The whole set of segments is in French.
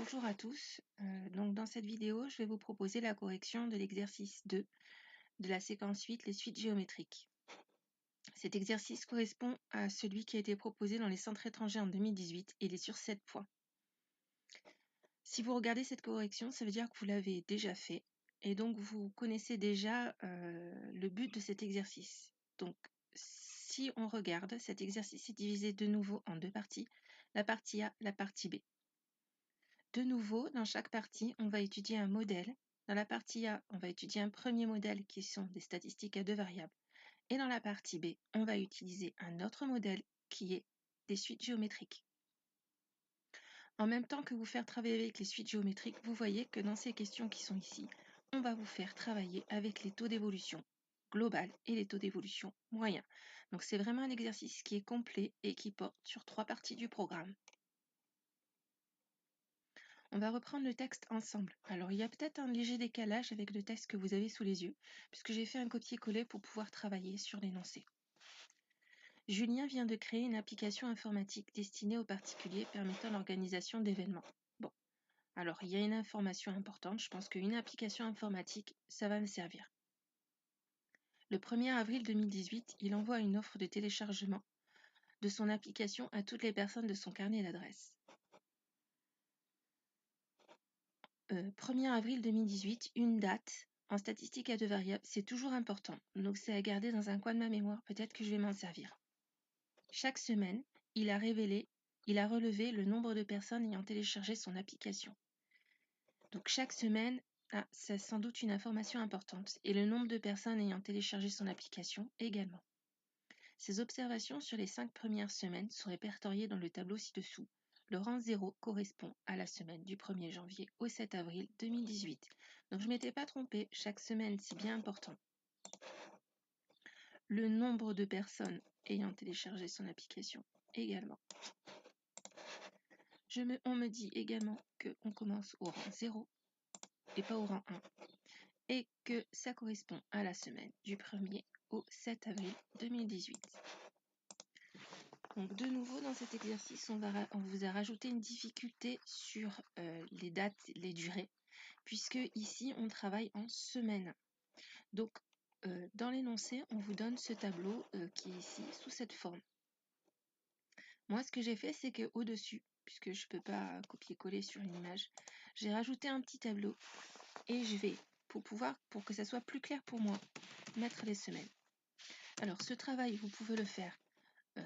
Bonjour à tous. Donc dans cette vidéo, je vais vous proposer la correction de l'exercice 2 de la séquence 8, les suites géométriques. Cet exercice correspond à celui qui a été proposé dans les centres étrangers en 2018 et il est sur 7 points. Si vous regardez cette correction, ça veut dire que vous l'avez déjà fait et donc vous connaissez déjà le but de cet exercice. Donc si on regarde, cet exercice est divisé de nouveau en deux parties, la partie A, la partie B. De nouveau, dans chaque partie, on va étudier un modèle. Dans la partie A, on va étudier un premier modèle qui sont des statistiques à deux variables. Et dans la partie B, on va utiliser un autre modèle qui est des suites géométriques. En même temps que vous faire travailler avec les suites géométriques, vous voyez que dans ces questions qui sont ici, on va vous faire travailler avec les taux d'évolution global et les taux d'évolution moyens. Donc c'est vraiment un exercice qui est complet et qui porte sur 3 parties du programme. On va reprendre le texte ensemble. Alors, il y a peut-être un léger décalage avec le texte que vous avez sous les yeux, puisque j'ai fait un copier-coller pour pouvoir travailler sur l'énoncé. Julien vient de créer une application informatique destinée aux particuliers permettant l'organisation d'événements. Bon, alors il y a une information importante, je pense qu'une application informatique, ça va me servir. Le 1er avril 2018, il envoie une offre de téléchargement de son application à toutes les personnes de son carnet d'adresses. 1er avril 2018, une date en statistique à deux variables, c'est toujours important. Donc c'est à garder dans un coin de ma mémoire, peut-être que je vais m'en servir. Chaque semaine, il a relevé le nombre de personnes ayant téléchargé son application. Donc chaque semaine, c'est sans doute une information importante. Et le nombre de personnes ayant téléchargé son application également. Ces observations sur les 5 premières semaines sont répertoriées dans le tableau ci-dessous. Le rang 0 correspond à la semaine du 1er janvier au 7 avril 2018. Donc je ne m'étais pas trompée, chaque semaine c'est bien important. Le nombre de personnes ayant téléchargé son application également. On me dit également qu'on commence au rang 0 et pas au rang 1. Et que ça correspond à la semaine du 1er au 7 avril 2018. Donc de nouveau dans cet exercice, on vous a rajouté une difficulté sur les dates, les durées, puisque ici on travaille en semaine. Donc dans l'énoncé, on vous donne ce tableau qui est ici sous cette forme. Moi ce que j'ai fait, c'est que au-dessus, puisque je ne peux pas copier-coller sur une image, j'ai rajouté un petit tableau et je vais, pour que ça soit plus clair pour moi, mettre les semaines. Alors ce travail, vous pouvez le faire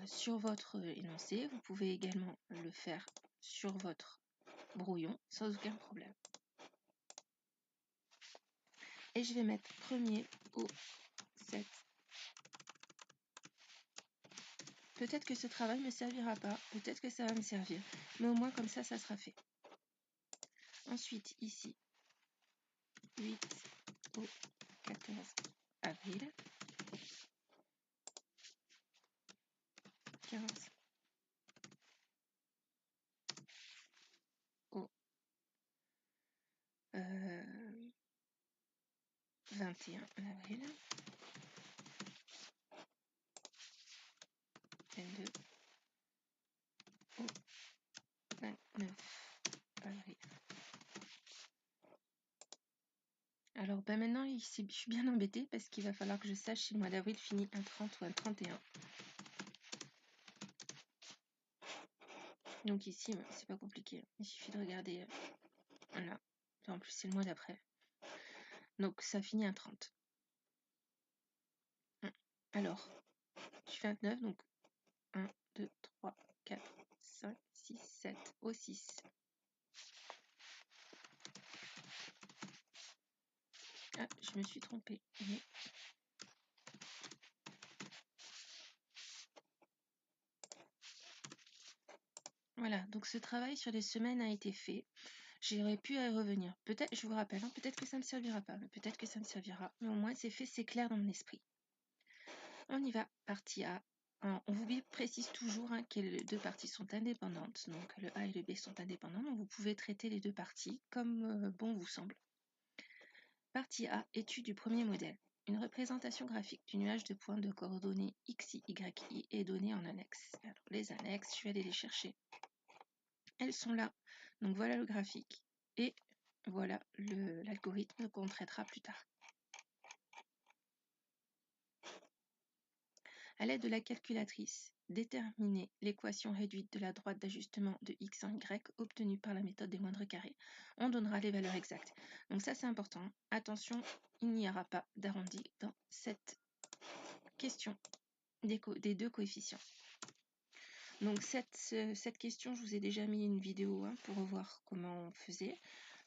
sur votre énoncé, vous pouvez également le faire sur votre brouillon sans aucun problème. Et je vais mettre 1er au 7. Peut-être que ce travail ne me servira pas, peut-être que ça va me servir, mais au moins comme ça sera fait. Ensuite ici, 8 au 14 avril, 15 au 21 avril, 22 au 29 avril. Alors maintenant ici, je suis bien embêtée parce qu'il va falloir que je sache si le mois d'avril finit un 30 ou un 31. Donc ici, c'est pas compliqué. Il suffit de regarder. Voilà. En plus, c'est le mois d'après. Donc ça finit un 30. Alors, du 29, donc 1, 2, 3, 4, 5, 6, 7 au 6. Ah, je me suis trompée. Mais... Voilà, donc ce travail sur les semaines a été fait. J'aurais pu y revenir. Peut-être, je vous rappelle, peut-être que ça ne me servira pas, mais peut-être que ça me servira. Mais au moins, c'est fait, c'est clair dans mon esprit. On y va, partie A. On vous précise toujours que les deux parties sont indépendantes. Donc le A et le B sont indépendants. Donc vous pouvez traiter les deux parties comme bon vous semble. Partie A, étude du premier modèle. Une représentation graphique du nuage de points de coordonnées XI, YI est donnée en annexe. Alors les annexes, je vais aller les chercher. Elles sont là Donc voilà le graphique et voilà l'algorithme qu'on traitera plus tard. À l'aide de la calculatrice, déterminez l'équation réduite de la droite d'ajustement de x en y obtenue par la méthode des moindres carrés. On donnera les valeurs exactes. Donc ça c'est important. Attention, il n'y aura pas d'arrondi dans cette question des deux coefficients. Donc cette question, je vous ai déjà mis une vidéo pour revoir comment on faisait.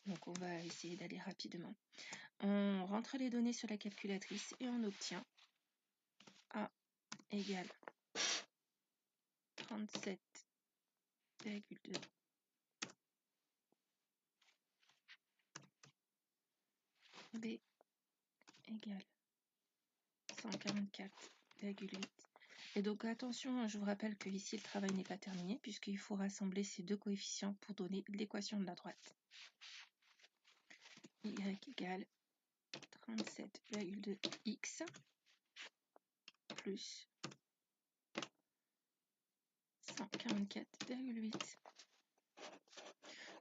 Donc on va essayer d'aller rapidement. On rentre les données sur la calculatrice et on obtient A égale 37,2 B égale 144,8. Et donc attention, je vous rappelle que ici le travail n'est pas terminé puisqu'il faut rassembler ces deux coefficients pour donner l'équation de la droite. Y égale 37,2x plus 144,8.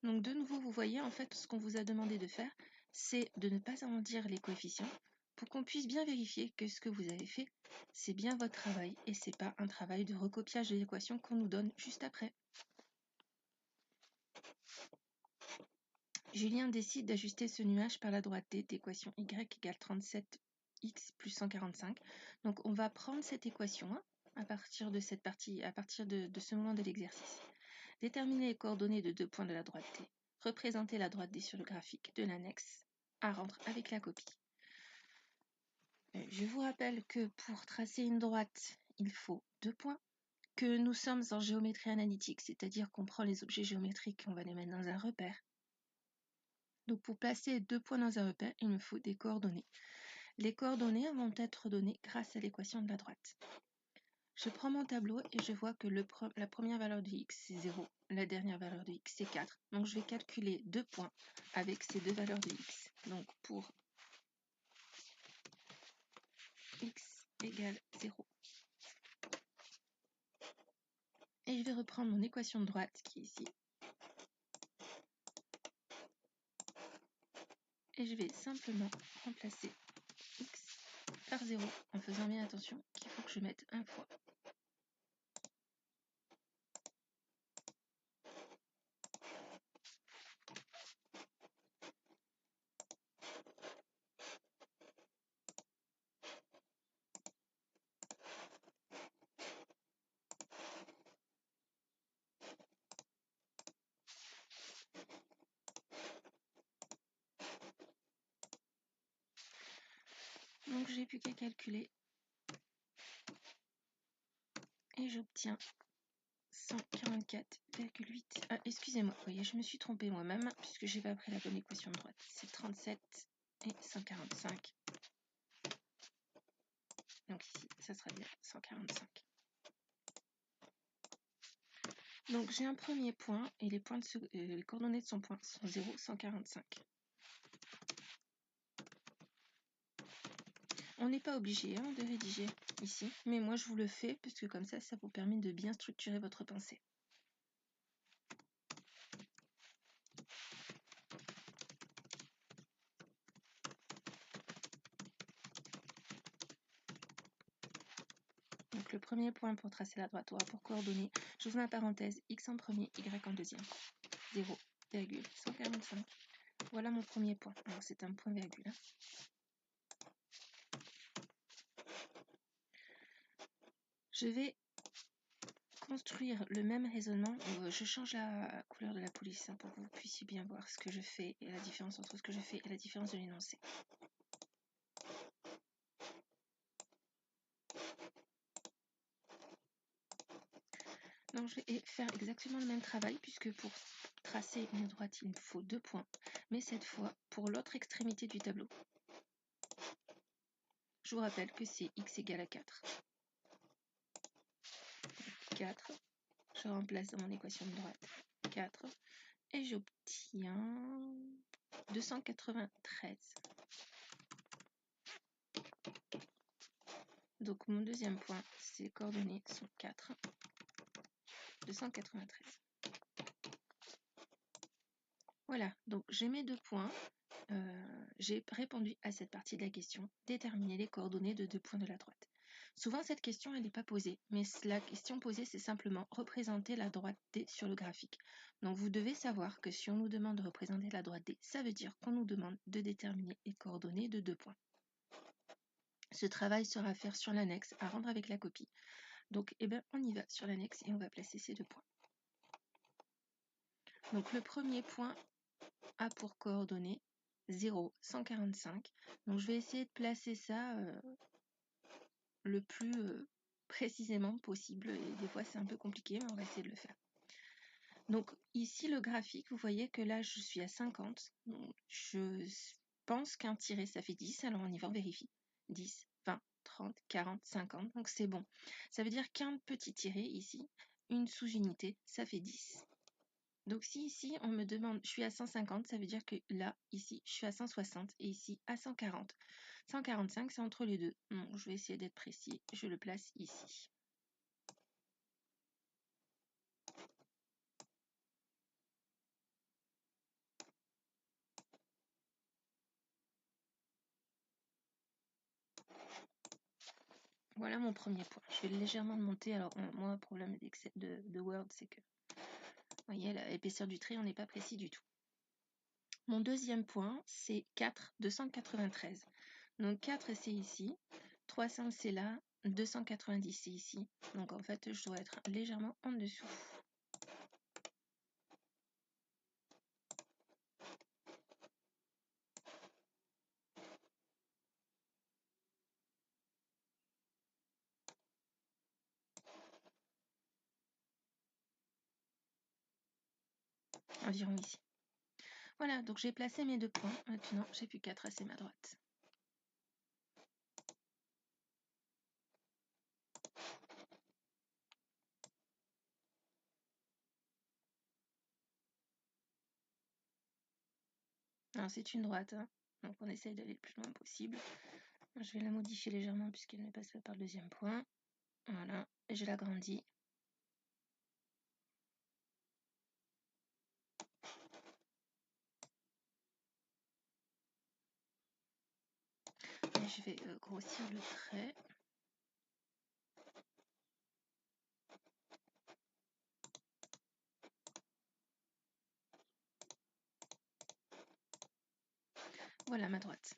Donc de nouveau, vous voyez, en fait, ce qu'on vous a demandé de faire, c'est de ne pas arrondir les coefficients pour qu'on puisse bien vérifier que ce que vous avez fait, c'est bien votre travail et c'est pas un travail de recopiage de l'équation qu'on nous donne juste après. Julien décide d'ajuster ce nuage par la droite D d'équation y égale 37x plus 145. Donc on va prendre cette équation à partir de cette partie, à partir de ce moment de l'exercice. Déterminer les coordonnées de deux points de la droite D. Représenter la droite D sur le graphique de l'annexe à rendre avec la copie. Je vous rappelle que pour tracer une droite, il faut deux points, que nous sommes en géométrie analytique, c'est-à-dire qu'on prend les objets géométriques et on va les mettre dans un repère. Donc pour placer deux points dans un repère, il me faut des coordonnées. Les coordonnées vont être données grâce à l'équation de la droite. Je prends mon tableau et je vois que la première valeur de x c'est 0, la dernière valeur de x c'est 4. Donc je vais calculer deux points avec ces deux valeurs de x. Donc pour x égale 0. Et je vais reprendre mon équation de droite qui est ici. Et je vais simplement remplacer x par 0 en faisant bien attention qu'il faut que je mette un fois. Donc j'ai plus qu'à calculer et j'obtiens 144,8. Ah, excusez-moi, vous voyez, je me suis trompée moi-même puisque j'ai pas pris la bonne équation de droite. C'est 37 et 145. Donc ici, ça sera bien 145. Donc j'ai un premier point et les coordonnées de son point sont 0, 145. On n'est pas obligé de rédiger ici, mais moi je vous le fais parce que comme ça vous permet de bien structurer votre pensée. Donc le premier point pour tracer la droite aura pour coordonnées, j'ouvre ma parenthèse, x en premier, y en deuxième, 0,145. Voilà mon premier point. Alors c'est un point virgule. Je vais construire le même raisonnement. Je change la couleur de la police pour que vous puissiez bien voir ce que je fais et la différence entre ce que je fais et la différence de l'énoncé. Donc je vais faire exactement le même travail puisque pour tracer une droite il me faut deux points, mais cette fois pour l'autre extrémité du tableau. Je vous rappelle que c'est x égale à 4. 4, je remplace dans mon équation de droite 4 et j'obtiens 293. Donc mon deuxième point, ses coordonnées sont 4, 293. Voilà, donc j'ai mes 2 points. J'ai répondu à cette partie de la question, déterminer les coordonnées de 2 points de la droite. Souvent, cette question, elle n'est pas posée, mais la question posée, c'est simplement représenter la droite D sur le graphique. Donc, vous devez savoir que si on nous demande de représenter la droite D, ça veut dire qu'on nous demande de déterminer les coordonnées de 2 points. Ce travail sera à faire sur l'annexe, à rendre avec la copie. Donc, on y va sur l'annexe et on va placer ces 2 points. Donc, le premier point a pour coordonnées 0, 145. Donc je vais essayer de placer ça le plus précisément possible. Et des fois c'est un peu compliqué, mais on va essayer de le faire. Donc ici le graphique, vous voyez que là je suis à 50. Donc, je pense qu'un tiré ça fait 10, alors on y va, on vérifie. 10, 20, 30, 40, 50, donc c'est bon. Ça veut dire qu'un petit tiré ici, une sous-unité, ça fait 10. Donc si ici on me demande, je suis à 150, ça veut dire que là, ici, je suis à 160 et ici à 140. 145, c'est entre les deux. Donc je vais essayer d'être précis, je le place ici. Voilà mon premier point. Je vais légèrement le monter. Alors moi, le problème de Word, c'est que, vous voyez, l'épaisseur du trait, on n'est pas précis du tout. Mon deuxième point, c'est 4, 293. Donc 4, c'est ici. 300, c'est là. 290, c'est ici. Donc en fait, je dois être légèrement en dessous. Environ ici. Voilà, donc j'ai placé mes 2 points. Maintenant, j'ai plus qu'à tracer ma droite. Alors c'est une droite, hein. Donc on essaye d'aller le plus loin possible. Je vais la modifier légèrement puisqu'elle ne passe pas par le deuxième point. Voilà, et je l'agrandis. Et je vais grossir le trait. Voilà ma droite.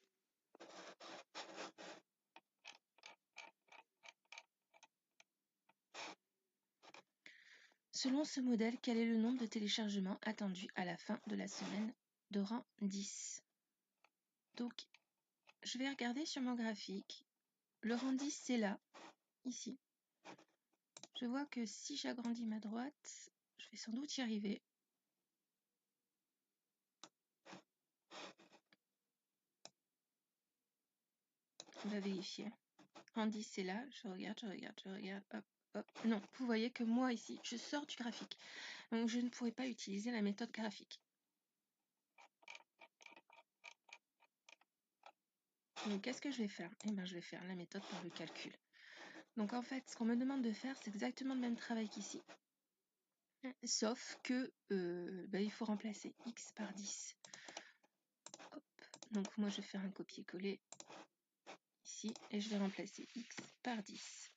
Selon ce modèle, quel est le nombre de téléchargements attendus à la fin de la semaine de rang 10? Donc, je vais regarder sur mon graphique. Le rang 10, c'est là, ici. Je vois que si j'agrandis ma droite, je vais sans doute y arriver. On va vérifier. Rang 10, c'est là. Je regarde. Hop, hop. Non, vous voyez que moi ici, je sors du graphique. Donc, je ne pourrais pas utiliser la méthode graphique. Donc, qu'est-ce que je vais faire? Eh bien, je vais faire la méthode par le calcul. Donc, en fait, ce qu'on me demande de faire, c'est exactement le même travail qu'ici. Sauf que il faut remplacer x par 10. Hop. Donc, moi, je vais faire un copier-coller ici et je vais remplacer x par 10.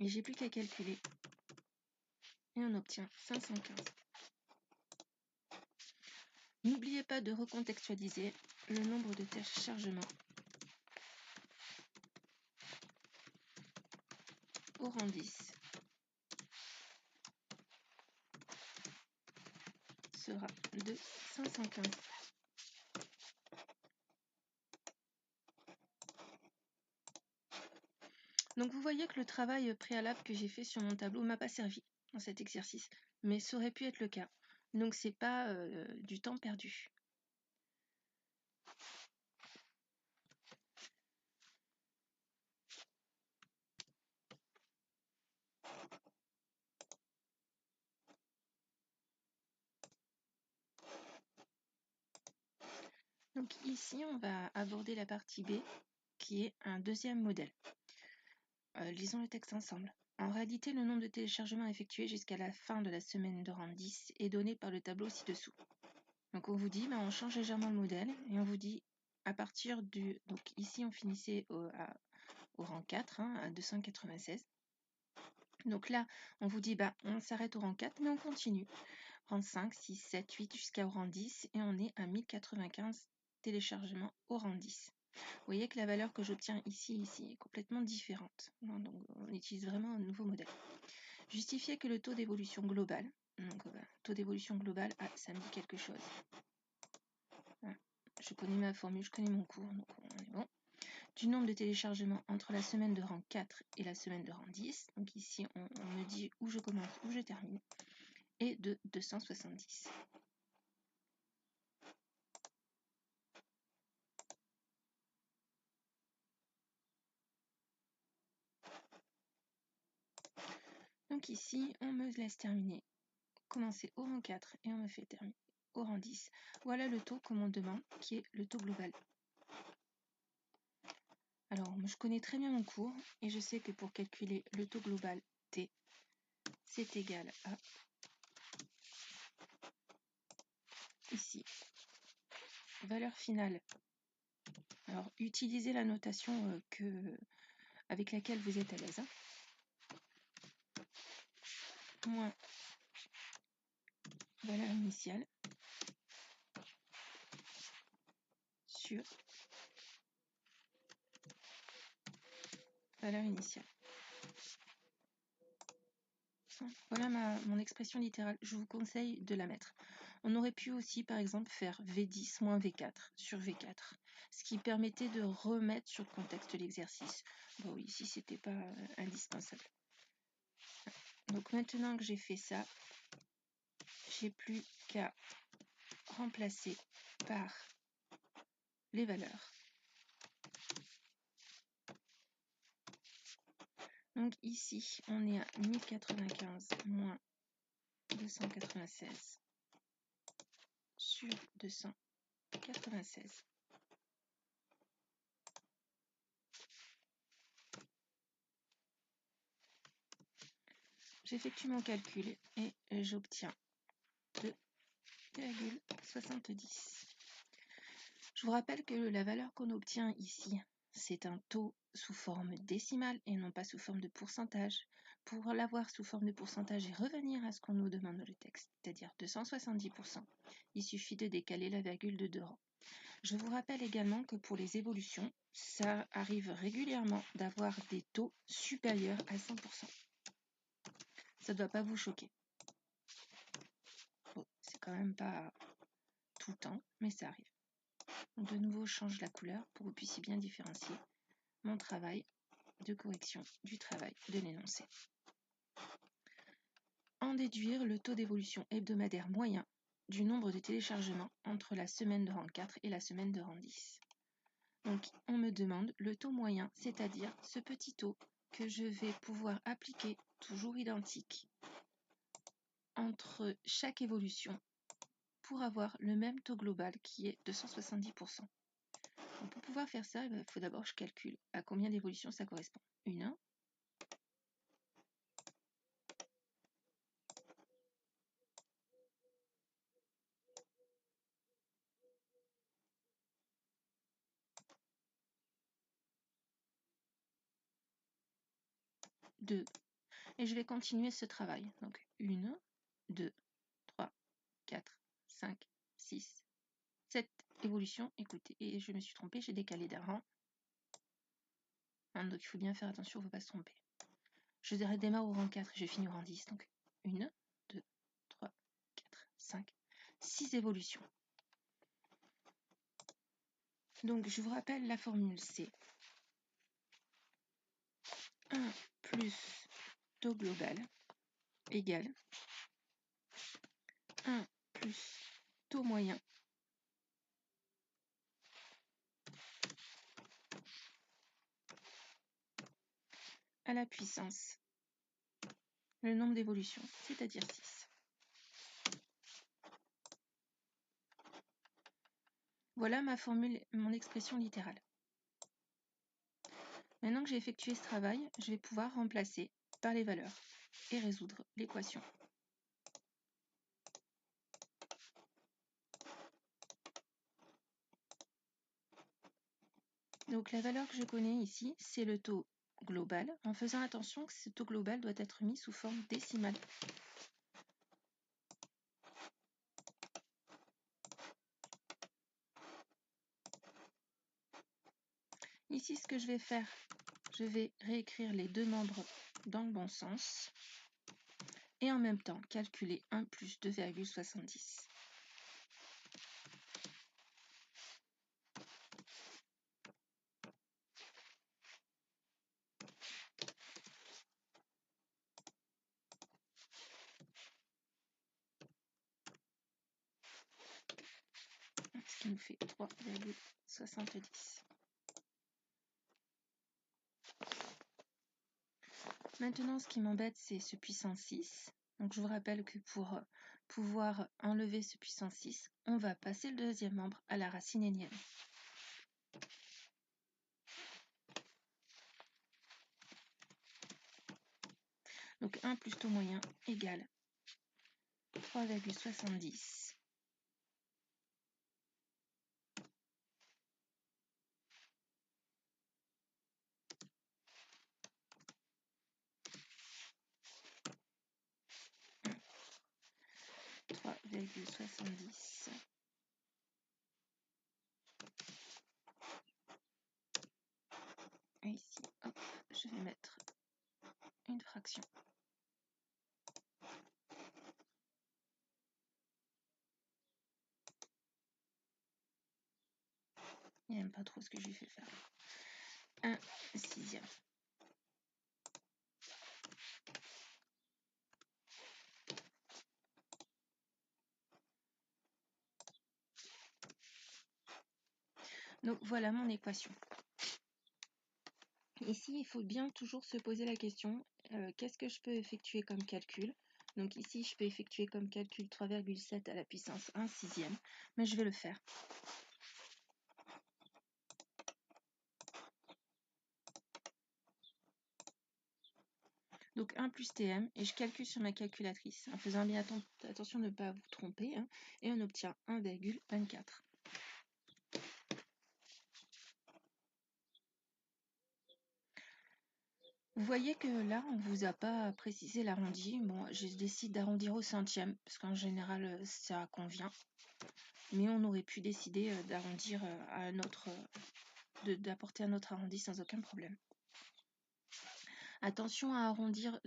Et j'ai plus qu'à calculer. Et on obtient 515. N'oubliez pas de recontextualiser le nombre de téléchargements au rang 10 sera de 515. Donc vous voyez que le travail préalable que j'ai fait sur mon tableau ne m'a pas servi dans cet exercice, mais ça aurait pu être le cas. Donc c'est pas du temps perdu. Donc ici, on va aborder la partie B, qui est un deuxième modèle. Lisons le texte ensemble. En réalité, le nombre de téléchargements effectués jusqu'à la fin de la semaine de rang 10 est donné par le tableau ci-dessous. Donc on vous dit, on change légèrement le modèle et on vous dit à partir du... Donc ici on finissait au rang 4, à 296. Donc là, on vous dit, on s'arrête au rang 4, mais on continue. Rang 5, 6, 7, 8 jusqu'au rang 10 et on est à 1095 téléchargements au rang 10. Vous voyez que la valeur que j'obtiens ici est complètement différente. Donc on utilise vraiment un nouveau modèle. Justifier que le taux d'évolution global, donc taux d'évolution global, ça me dit quelque chose. Je connais ma formule, je connais mon cours, donc on est bon. Du nombre de téléchargements entre la semaine de rang 4 et la semaine de rang 10. Donc ici, on me dit où je commence, où je termine. Et de 270. Donc ici, on me laisse terminer, commencer au rang 4 et on me fait terminer au rang 10. Voilà le taux qu'on me demande, qui est le taux global. Alors, je connais très bien mon cours et je sais que pour calculer le taux global T, c'est égal à, ici, valeur finale. Alors, utilisez la notation avec laquelle vous êtes à l'aise. Moins valeur initiale sur valeur initiale. Voilà mon expression littérale. Je vous conseille de la mettre. On aurait pu aussi, par exemple, faire V10 moins V4 sur V4, ce qui permettait de remettre sur le contexte l'exercice. Bon, ici, c'était pas indispensable. Donc maintenant que j'ai fait ça, j'ai plus qu'à remplacer par les valeurs. Donc ici, on est à 1095 moins 296 sur 296. J'effectue mon calcul et j'obtiens 2,70. Je vous rappelle que la valeur qu'on obtient ici, c'est un taux sous forme décimale et non pas sous forme de pourcentage. Pour l'avoir sous forme de pourcentage et revenir à ce qu'on nous demande dans le texte, c'est-à-dire 270%, il suffit de décaler la virgule de 2 rangs. Je vous rappelle également que pour les évolutions, ça arrive régulièrement d'avoir des taux supérieurs à 100%. Ça ne doit pas vous choquer. Bon, c'est quand même pas tout le temps, mais ça arrive. Donc de nouveau, je change la couleur pour que vous puissiez bien différencier mon travail de correction du travail de l'énoncé. En déduire le taux d'évolution hebdomadaire moyen du nombre de téléchargements entre la semaine de rang 4 et la semaine de rang 10. Donc on me demande le taux moyen, c'est-à-dire ce petit taux que je vais pouvoir appliquer toujours identique entre chaque évolution pour avoir le même taux global qui est de 170%. Donc pour pouvoir faire ça, il faut d'abord que je calcule à combien d'évolutions ça correspond. 1, 2. Et je vais continuer ce travail. Donc 1, 2, 3, 4, 5, 6, 7 évolutions. Écoutez, et je me suis trompée, j'ai décalé d'un rang. Donc il faut bien faire attention, il ne faut pas se tromper. Je démarre au rang 4 et je finis au rang 10. Donc 1, 2, 3, 4, 5, 6 évolutions. Donc je vous rappelle la formule, c'est 1 plus taux global égale 1 plus taux moyen à la puissance le nombre d'évolutions, c'est-à-dire 6. Voilà ma formule, mon expression littérale. Maintenant que j'ai effectué ce travail, je vais pouvoir remplacer par les valeurs et résoudre l'équation. Donc la valeur que je connais ici, c'est le taux global, en faisant attention que ce taux global doit être mis sous forme décimale. Ici, ce que je vais faire, je vais réécrire les deux membres dans le bon sens et en même temps calculer 1 plus 2,70. Ce qui nous fait 3,70. Maintenant, ce qui m'embête, c'est ce puissance 6. Donc, je vous rappelle que pour pouvoir enlever ce puissance 6, on va passer le deuxième membre à la racine énième. Donc, 1 plus taux moyen égale 3,70. Et ici, hop, je vais mettre une fraction. Il n'aime pas trop ce que je lui fais faire. 1 sixième. Donc voilà mon équation. Ici, il faut bien toujours se poser la question, qu'est-ce que je peux effectuer comme calcul? Donc ici, je peux effectuer comme calcul 3,7 à la puissance 1 sixième, mais je vais le faire. Donc 1 plus Tm, et je calcule sur ma calculatrice, en faisant bien attention de ne pas vous tromper, hein, et on obtient 1,24. Vous voyez que là, on ne vous a pas précisé l'arrondi. Bon, je décide d'arrondir au centième, parce qu'en général, ça convient. Mais on aurait pu décider d'arrondir à un autre, d'apporter un autre arrondi sans aucun problème. Attention à arrondir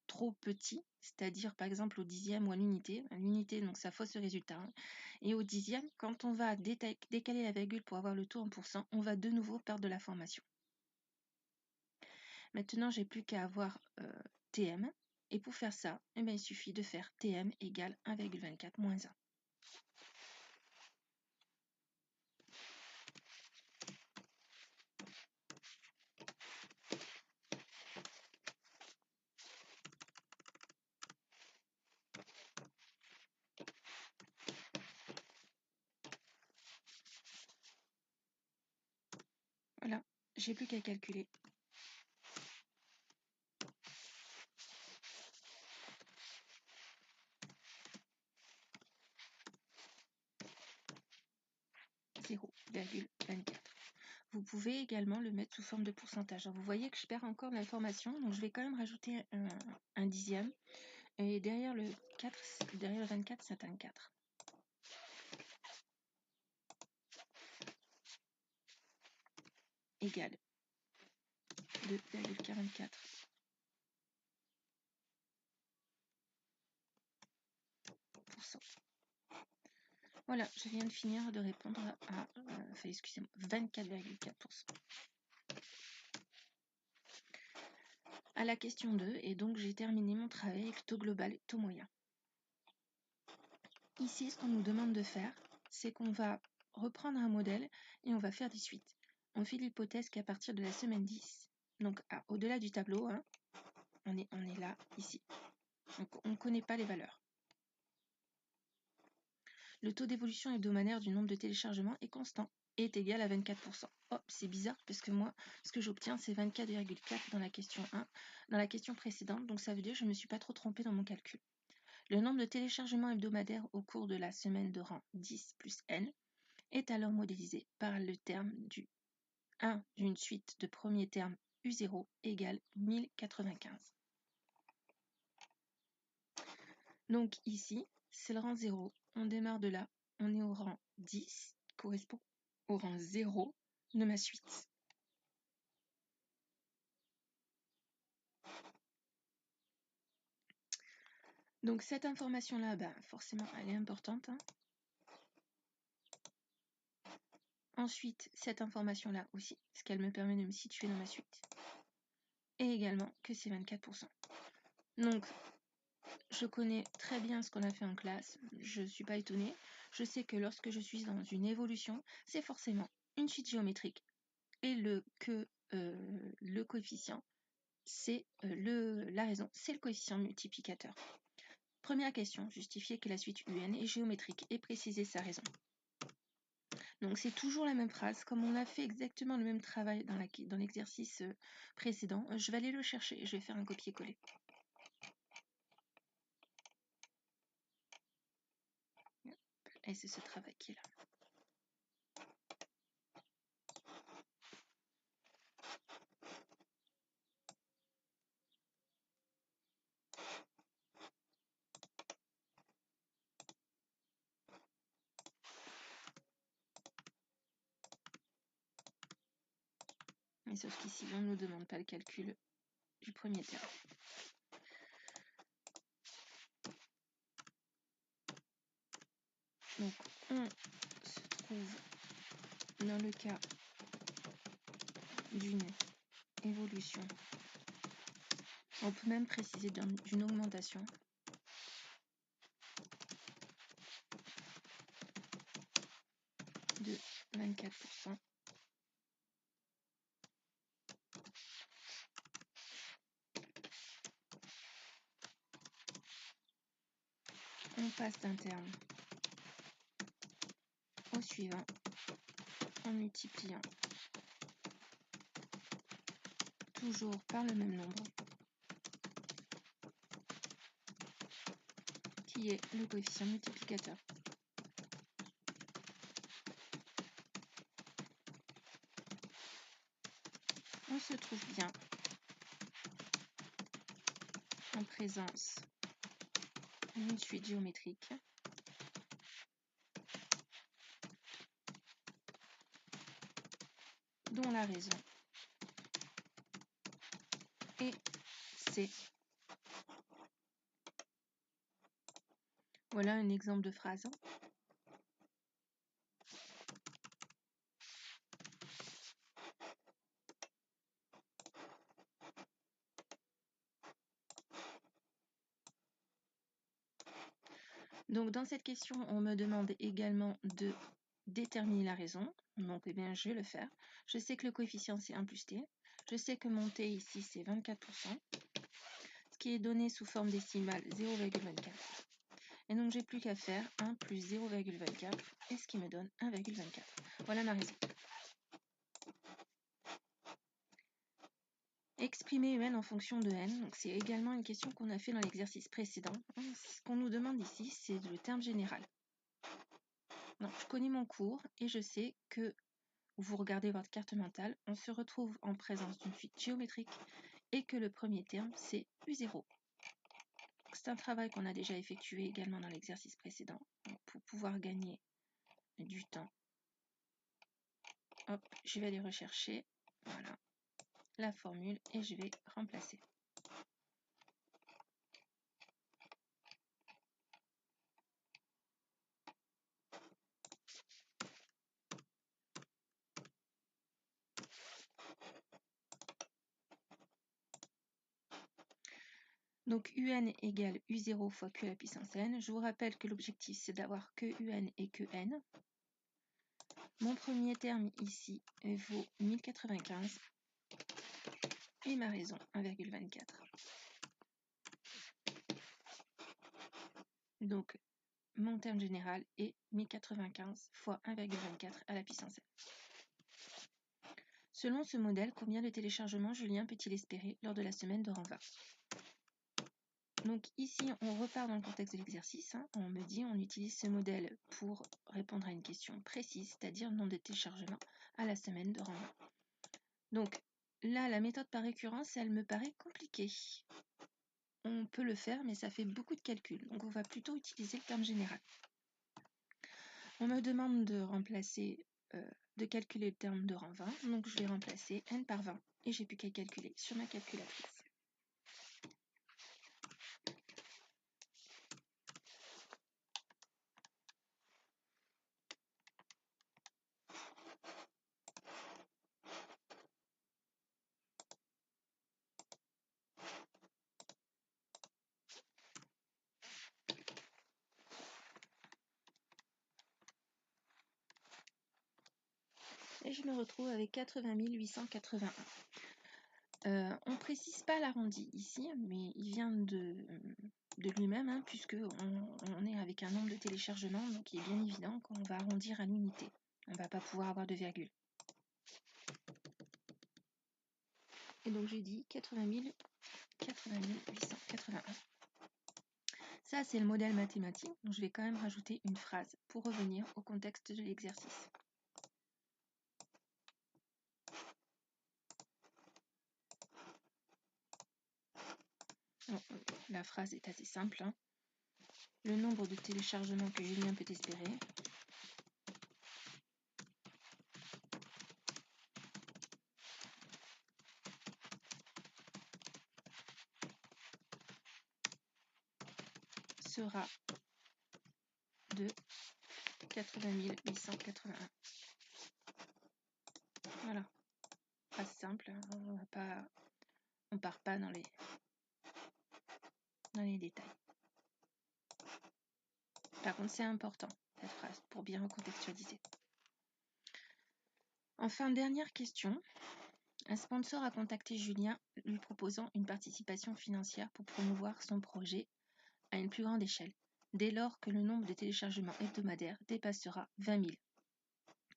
trop petit, c'est-à-dire par exemple au dixième ou à l'unité. À l'unité, donc ça fausse le résultat. Hein. Et au dixième, quand on va décaler la virgule pour avoir le taux en pourcent, on va de nouveau perdre de l'information. Maintenant, j'ai plus qu'à avoir Tm. Et pour faire ça, eh bien, il suffit de faire Tm égale 1,24 moins 1. Voilà, j'ai plus qu'à calculer. Vous pouvez également le mettre sous forme de pourcentage. Alors, vous voyez que je perds encore l'information, donc je vais quand même rajouter un dixième. Et derrière le 24, c'est un 4. Égale 2,44. Voilà, je viens de finir de répondre à 24,4%. À la question 2, et donc j'ai terminé mon travail avec taux global et taux moyen. Ici, ce qu'on nous demande de faire, c'est qu'on va reprendre un modèle et on va faire des suites. On fait l'hypothèse qu'à partir de la semaine 10, donc au-delà du tableau, hein, on est là, ici. Donc on ne connaît pas les valeurs. Le taux d'évolution hebdomadaire du nombre de téléchargements est constant. est égal à 24%. Oh, c'est bizarre parce que moi, ce que j'obtiens, c'est 24,4 dans la question 1, dans la question précédente. Donc ça veut dire que je ne me suis pas trop trompée dans mon calcul. Le nombre de téléchargements hebdomadaires au cours de la semaine de rang 10 plus n est alors modélisé par le terme du 1 d'une suite de premiers termes U0 égale 1095. Donc ici, c'est le rang 0. On démarre de là. On est au rang 10, qui correspond au rang 0 de ma suite. Donc cette information-là, forcément, elle est importante. Ensuite, cette information-là aussi, parce qu'elle me permet de me situer dans ma suite. Et également que c'est 24%. Donc, je connais très bien ce qu'on a fait en classe, je ne suis pas étonnée. Je sais que lorsque je suis dans une évolution, c'est forcément une suite géométrique. Et le coefficient, c'est la raison, c'est le coefficient multiplicateur. Première question, justifier que la suite UN est géométrique et préciser sa raison. Donc c'est toujours la même phrase, comme on a fait exactement le même travail dans l'exercice précédent. Je vais aller le chercher et je vais faire un copier-coller. Et c'est ce travail qui est là. Mais sauf qu'ici, on ne nous demande pas le calcul du premier terme. Donc, on se trouve dans le cas d'une évolution. On peut même préciser d'une augmentation. De 24%. On passe d'un terme au suivant en multipliant toujours par le même nombre qui est le coefficient multiplicateur. On se trouve bien en présence d'une suite géométrique dont la raison est C. Voilà un exemple de phrase. Donc dans cette question, on me demande également de déterminer la raison. Donc eh bien, je vais le faire. Je sais que le coefficient c'est 1 plus t. Je sais que mon t ici c'est 24%. Ce qui est donné sous forme décimale 0,24. Et donc j'ai plus qu'à faire 1 plus 0,24 et ce qui me donne 1,24. Voilà ma raison. Exprimer UN en fonction de n, donc c'est également une question qu'on a fait dans l'exercice précédent. Ce qu'on nous demande ici, c'est le terme général. Donc, je connais mon cours et je sais que vous regardez votre carte mentale, on se retrouve en présence d'une suite géométrique et que le premier terme, c'est U0. C'est un travail qu'on a déjà effectué également dans l'exercice précédent pour pouvoir gagner du temps. Hop, je vais aller rechercher, voilà, la formule et je vais remplacer. Donc UN égale U0 fois Q à la puissance n. Je vous rappelle que l'objectif c'est d'avoir que UN et que n. Mon premier terme ici vaut 1095 et ma raison 1,24. Donc mon terme général est 1095 fois 1,24 à la puissance n. Selon ce modèle, combien de téléchargements Julien peut-il espérer lors de la semaine de rang 20? Donc ici, on repart dans le contexte de l'exercice. On me dit on utilise ce modèle pour répondre à une question précise, c'est-à-dire le nombre de téléchargements à la semaine de rang 20. Donc là, la méthode par récurrence, elle me paraît compliquée. On peut le faire, mais ça fait beaucoup de calculs. Donc on va plutôt utiliser le terme général. On me demande de remplacer, de calculer le terme de rang 20. Donc je vais remplacer n par 20 et j'ai plus qu'à calculer sur ma calculatrice. Et je me retrouve avec 80 881. On ne précise pas l'arrondi ici, mais il vient de lui-même, puisque on est avec un nombre de téléchargements, donc il est bien évident qu'on va arrondir à l'unité. On ne va pas pouvoir avoir de virgule. Et donc j'ai dit 80 881. Ça, c'est le modèle mathématique, donc je vais quand même rajouter une phrase pour revenir au contexte de l'exercice. La phrase est assez simple. Le nombre de téléchargements que Julien peut espérer sera de 80 881. Voilà. Phrase simple, on part pas dans les détails. Par contre, c'est important, cette phrase, pour bien recontextualiser. Enfin, dernière question. Un sponsor a contacté Julien lui proposant une participation financière pour promouvoir son projet à une plus grande échelle, dès lors que le nombre de téléchargements hebdomadaires dépassera 20 000.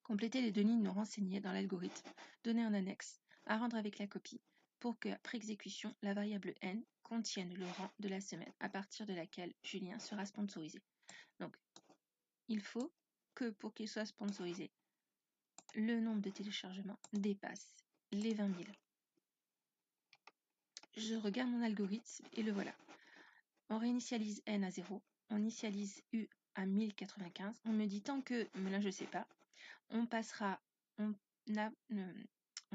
Complétez les données non renseignées dans l'algorithme donné en annexe à rendre avec la copie pour que, après exécution, la variable n contienne le rang de la semaine à partir de laquelle Julien sera sponsorisé. Donc, il faut que pour qu'il soit sponsorisé, le nombre de téléchargements dépasse les 20 000. Je regarde mon algorithme et le voilà. On réinitialise n à 0, on initialise u à 1095. On me dit tant que, mais là je ne sais pas, on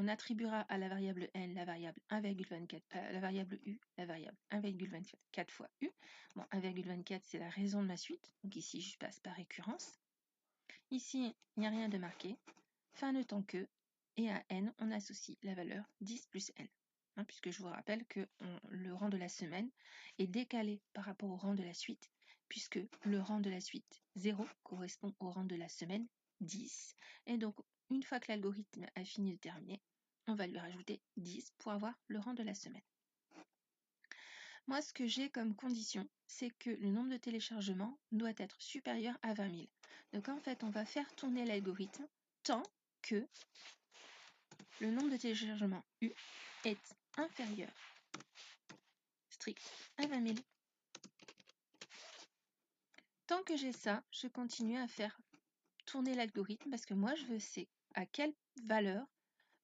attribuera à la variable n la variable 1,24, la variable u, la variable 1,24 fois u. Bon, 1,24 c'est la raison de ma suite, donc ici je passe par récurrence. Ici, il n'y a rien de marqué. Fin de temps que, et à n, on associe la valeur 10 plus n. Puisque je vous rappelle que le rang de la semaine est décalé par rapport au rang de la suite, puisque le rang de la suite 0 correspond au rang de la semaine 10. Et donc, une fois que l'algorithme a fini de terminer, on va lui rajouter 10 pour avoir le rang de la semaine. Moi, ce que j'ai comme condition, c'est que le nombre de téléchargements doit être supérieur à 20 000. Donc en fait, on va faire tourner l'algorithme tant que le nombre de téléchargements U est inférieur strict à 20 000. Tant que j'ai ça, je continue à faire tourner l'algorithme parce que moi, je veux c'est à quelle valeur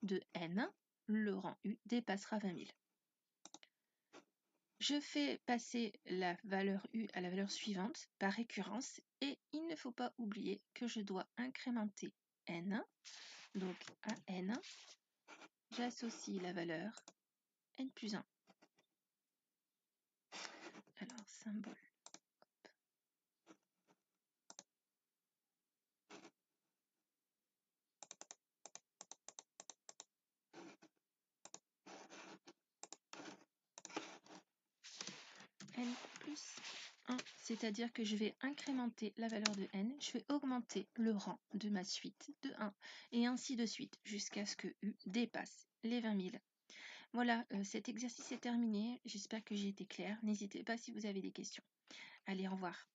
de n le rang U dépassera 20 000. Je fais passer la valeur U à la valeur suivante par récurrence et il ne faut pas oublier que je dois incrémenter n. Donc à n, j'associe la valeur n plus 1. Alors, symbole. N plus 1, c'est-à-dire que je vais incrémenter la valeur de n, je vais augmenter le rang de ma suite de 1, et ainsi de suite, jusqu'à ce que U dépasse les 20 000. Voilà, cet exercice est terminé, j'espère que j'ai été claire. N'hésitez pas si vous avez des questions. Allez, au revoir.